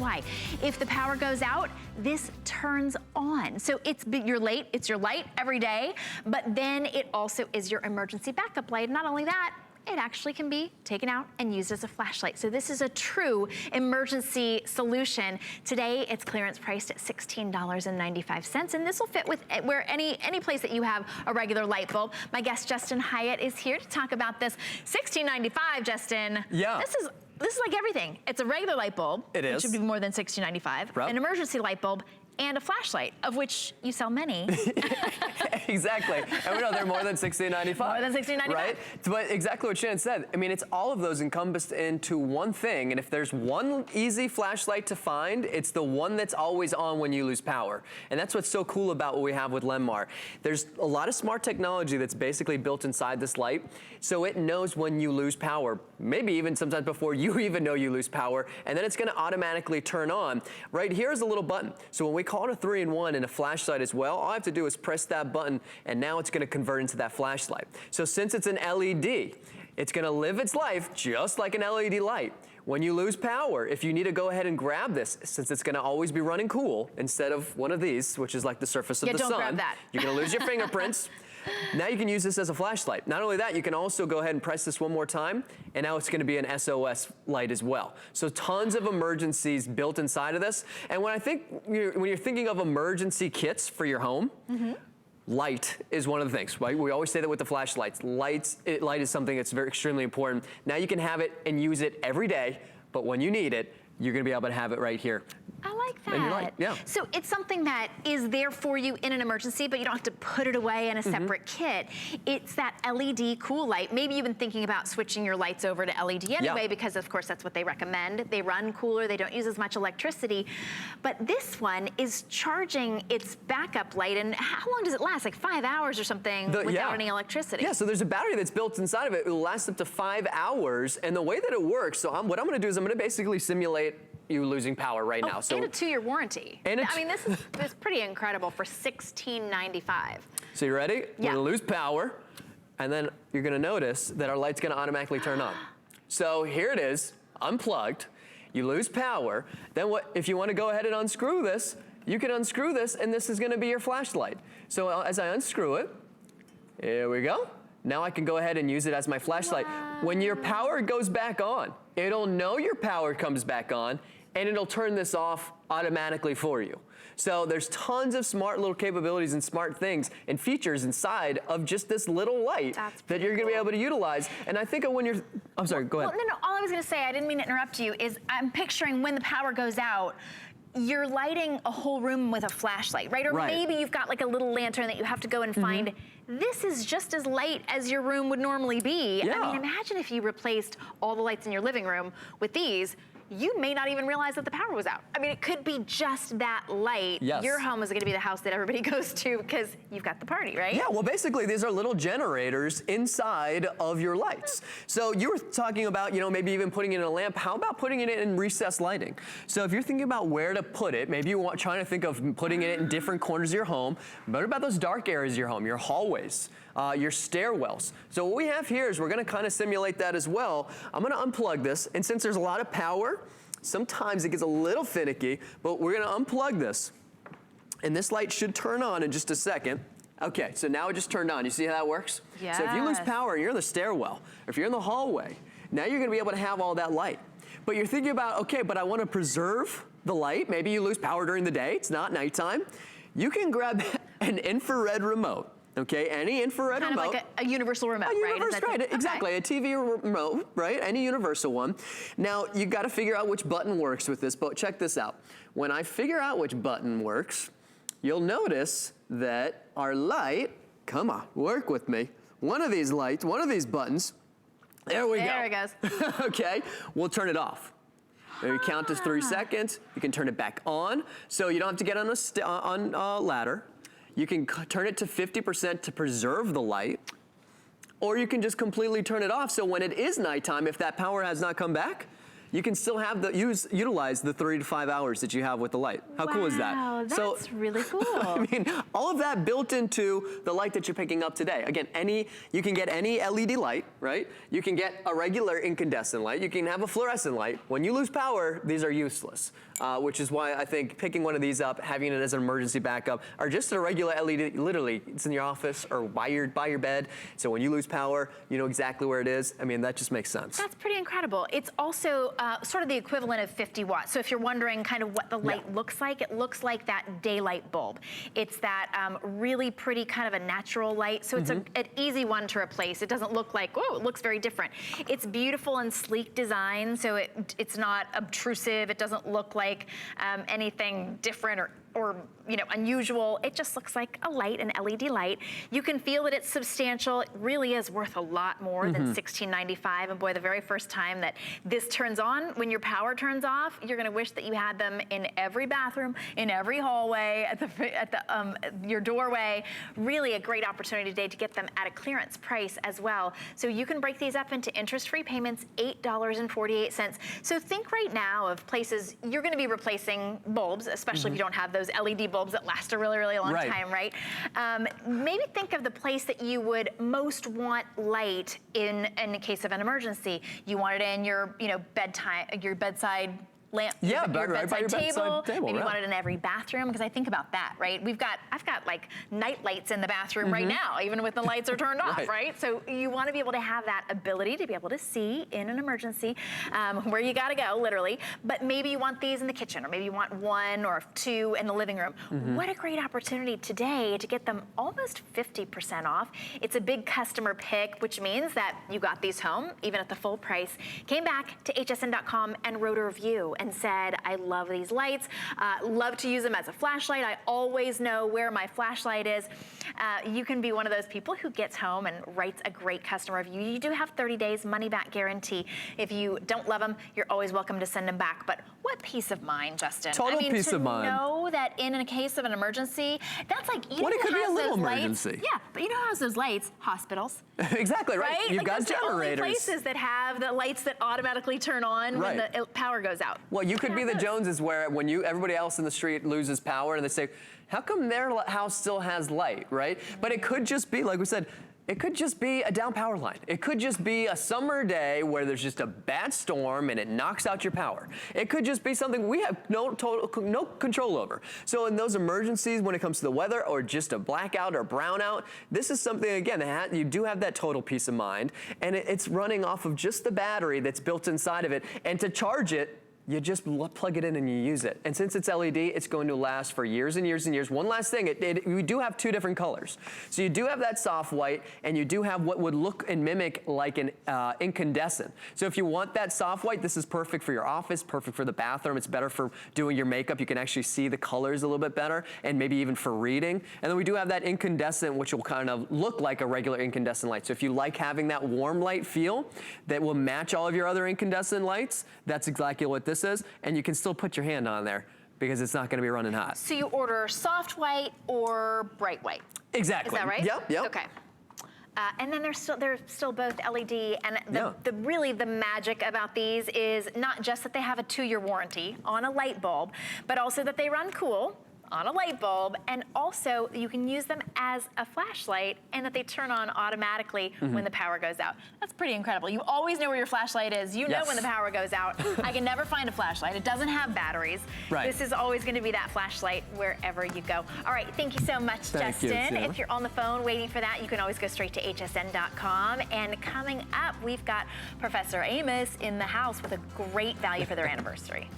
why. If the power goes out, this turns on. So it's your light every day, but then it also is your emergency backup light. Not only that, it actually can be taken out and used as a flashlight. So this is a true emergency solution. Today, it's clearance priced at $16.95, and this will fit with where any place that you have a regular light bulb. My guest, Justin Hyatt, is here to talk about this. $16.95, Justin. Yeah. This is like everything. It's a regular light bulb. It is. Which would be more than $16.95. Right. An emergency light bulb, and a flashlight, of which you sell many. Exactly. And we know they're more than $16.95. More than $16.95. Right? But exactly what Shannon said. I mean, it's all of those encompassed into one thing. And if there's one easy flashlight to find, it's the one that's always on when you lose power. And that's what's so cool about what we have with Lenmar. There's a lot of smart technology that's basically built inside this light. So it knows when you lose power, maybe even sometimes before you even know you lose power. And then it's going to automatically turn on. Right here is a little button. So when we call it a 3-in-1 and a flashlight as well, all I have to do is press that button, and now it's going to convert into that flashlight. So since it's an LED, it's going to live its life just like an LED light. When you lose power, if you need to go ahead and grab this, since it's going to always be running cool instead of one of these, which is like the surface of the sun, don't grab that. you're going to lose your fingerprints. Now you can use this as a flashlight. Not only that, you can also go ahead and press this one more time, and now it's going to be an SOS light as well. So tons of emergencies built inside of this. And when you're thinking of emergency kits for your home, light is one of the things, right? We always say that with the flashlights. Light is something that's extremely important. Now you can have it and use it every day, but when you need it, you're going to be able to have it right here. I like that. And you're right, yeah. So it's something that is there for you in an emergency, but you don't have to put it away in a separate kit. It's that LED cool light. Maybe you've been thinking about switching your lights over to LED anyway, because of course that's what they recommend. They run cooler, they don't use as much electricity. But this one is charging its backup light, and how long does it last? Like 5 hours or something without any electricity? Yeah, so there's a battery that's built inside of it. It will last up to 5 hours, and the way that it works, so what I'm gonna do is I'm gonna basically simulate you losing power right now. So and a 2-year warranty. I mean, this is pretty incredible for $16.95. So you ready? Yeah. We're gonna lose power, and then you're gonna notice that our light's gonna automatically turn on. So here it is, unplugged. You lose power. Then if you wanna go ahead and unscrew this, you can unscrew this, and this is gonna be your flashlight. So as I unscrew it, here we go. Now I can go ahead and use it as my flashlight. Wow. When your power goes back on, it'll know your power comes back on, and it'll turn this off automatically for you. So there's tons of smart little capabilities and smart things and features inside of just this little light that you're gonna be able to utilize. And I think when I'm sorry, go ahead. Well, no, all I was gonna say, I didn't mean to interrupt you, is I'm picturing when the power goes out, you're lighting a whole room with a flashlight, right? Or maybe you've got like a little lantern that you have to go and find. This is just as light as your room would normally be. Yeah. I mean, imagine if you replaced all the lights in your living room with these. You may not even realize that the power was out. I mean, it could be just that light. Yes. Your home is gonna be the house that everybody goes to because you've got the party, right? Yeah, well, basically, these are little generators inside of your lights. So you were talking about, maybe even putting it in a lamp. How about putting it in recessed lighting? So if you're thinking about where to put it, maybe you're trying to think of putting it in different corners of your home. What about those dark areas of your home, your hallways, your stairwells? So what we have here is we're gonna kind of simulate that as well. I'm gonna unplug this, and since there's a lot of power, sometimes it gets a little finicky, but we're gonna unplug this. And this light should turn on in just a second. Okay, so now it just turned on. You see how that works? Yes. So if you lose power and you're in the stairwell, or if you're in the hallway, now you're gonna be able to have all that light. But you're thinking about, okay, but I wanna preserve the light. Maybe you lose power during the day, it's not nighttime. You can grab an infrared remote. Okay, any infrared remote. Kind of like a universal remote, right? Right, exactly. A TV remote, right? Any universal one. Now, you got to figure out which button works with this, but check this out. When I figure out which button works, you'll notice that our light, come on, work with me. One of these lights, one of these buttons, there we go. There it goes. Okay, we'll turn it off. Maybe count to 3 seconds. You can turn it back on, so you don't have to get on a ladder. You can turn it to 50% to preserve the light, or you can just completely turn it off. So when it is nighttime, if that power has not come back, you can still have utilize the 3 to 5 hours that you have with the light. How cool is that? Wow, that's really cool. I mean, all of that built into the light that you're picking up today. Again, you can get any LED light, right? You can get a regular incandescent light. You can have a fluorescent light. When you lose power, these are useless. which is why I think picking one of these up, having it as an emergency backup, or just a regular LED, literally, it's in your office or by your bed. So when you lose power, you know exactly where it is. I mean, that just makes sense. That's pretty incredible. It's also sort of the equivalent of 50 watts. So if you're wondering kind of what the light looks like, it looks like that daylight bulb. It's that really pretty kind of a natural light. So it's an easy one to replace. It doesn't look like, oh, it looks very different. It's beautiful and sleek design, so it's not obtrusive. It doesn't look like anything different or you know, unusual. It just looks like a light, an LED light. You can feel that it's substantial. It really is worth a lot more than $16.95. And boy, the very first time that this turns on, when your power turns off, you're gonna wish that you had them in every bathroom, in every hallway, at your doorway. Really a great opportunity today to get them at a clearance price as well. So you can break these up into interest-free payments, $8.48. So think right now of places you're gonna be replacing bulbs, especially if you don't have those LED bulbs that last a really, really long time, right? Maybe think of the place that you would most want light in the case of an emergency. You want it in your, you know, your bedside lamp, yeah, your right by your bedside table. Maybe you want it in every bathroom, because I think about that, right? I've got like night lights in the bathroom right now, even when the lights are turned off, right? So you want to be able to have that ability to be able to see in an emergency where you gotta go, literally. But maybe you want these in the kitchen, or maybe you want one or two in the living room. What a great opportunity today to get them almost 50% off. It's a big customer pick, which means that you got these home, even at the full price, came back to hsn.com and wrote a review and said, I love these lights, love to use them as a flashlight. I always know where my flashlight is. You can be one of those people who gets home and writes a great customer review. You do have 30 days money back guarantee. If you don't love them, you're always welcome to send them back. But what peace of mind, Justin. Total peace of mind. To know that in a case of an emergency, that's like, you know, it could be a little emergency. emergency. Yeah, but you know how those lights, hospitals. Exactly, right? You've like got those are generators. the only places that have the lights that automatically turn on when the power goes out. Well, you could be the Joneses where when everybody else in the street loses power and they say, how come their house still has light, right? But it could just be, like we said, it could just be a down power line. It could just be a summer day where there's just a bad storm and it knocks out your power. It could just be something we have no control over. So in those emergencies, when it comes to the weather or just a blackout or brownout, this is something, again, you do have that total peace of mind, and it's running off of just the battery that's built inside of it. And to charge it, you just plug it in and you use it. And since it's LED, it's going to last for years and years and years. One last thing, we do have two different colors. So you do have that soft white, and you do have what would look and mimic like an incandescent. So if you want that soft white, this is perfect for your office, perfect for the bathroom. It's better for doing your makeup. You can actually see the colors a little bit better, and maybe even for reading. And then we do have that incandescent, which will kind of look like a regular incandescent light. So if you like having that warm light feel that will match all of your other incandescent lights, that's exactly what this is, and you can still put your hand on there because it's not going to be running hot. So you order soft white or bright white. Exactly. Is that right? Yep. Okay. And then they're still both LED, and really the magic about these is not just that they have a 2-year warranty on a light bulb, but also that they run cool on a light bulb, and also you can use them as a flashlight, and that they turn on automatically when the power goes out. That's pretty incredible. You always know where your flashlight is. You know when the power goes out. I can never find a flashlight. It doesn't have batteries. Right. This is always going to be that flashlight wherever you go. All right, thank you so much, Justin. If you're on the phone waiting for that, you can always go straight to hsn.com. And coming up, we've got Professor Amos in the house with a great value for their anniversary.